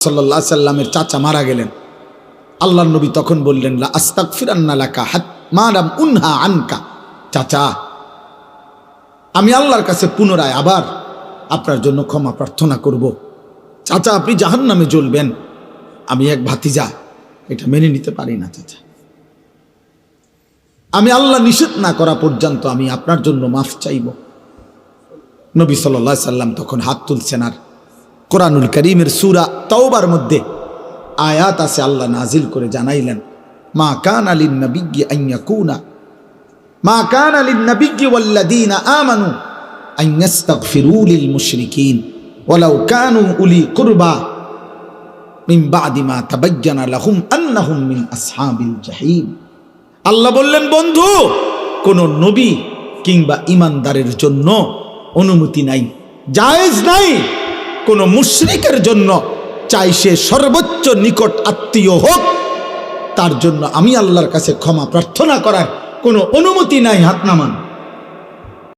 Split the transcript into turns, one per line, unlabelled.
সাল্লাল্লাহু আলাইহি সাল্লামের চাচা মারা গেলেন। আল্লাহর নবী তখন বললেন, লা আস্তাগফিরান্না লাকা মা লাম উনহা আনকা। চাচা, আমি আল্লাহর কাছে পুনরায় আবার আপনার জন্য ক্ষমা প্রার্থনা করব। চাচা, আপনি জাহান্নামে জ্বলবেন, আমি এক ভাতিজা, এটা মেনে নিতে পারি না চাচা। আমি আল্লাহ নিষেধ না করা পর্যন্ত আমি আপনার জন্য মাফ চাইব। নবী সাল্লাল্লাহু আলাইহি সাল্লাম তখন হাত তুলছেন, আর কোরআনুল কারীমের সূরা তাওবার মধ্যে আয়াত আছে, আল্লাহ নাজিল করে জানাইলেন, মা কানা লিন নাবিয়্যি আন ইয়াকুনা মা কানা লিন নাবিয়্যি ওয়াল্লাযীনা আমানু আন ইস্তাগফিরু লিল মুশরিকিন ওয়ালাউ কানু উলি কুরবা মিন বাদি মা তাবায়্যানা লাহুম আন্নাহুম মিন আসহাবিল জাহিম। আল্লাহ বললেন, বন্ধু, কোন নবী কিংবা ঈমানদারের জন্য অনুমতি নাই, জায়েজ নাই কোন মুশরিকের জন্য, চাই সে সর্বোচ্চ নিকট আত্মীয় হোক, তার জন্য আমি আল্লাহর কাছে ক্ষমা প্রার্থনা করার কোনো অনুমতি নাই। হাত নামান।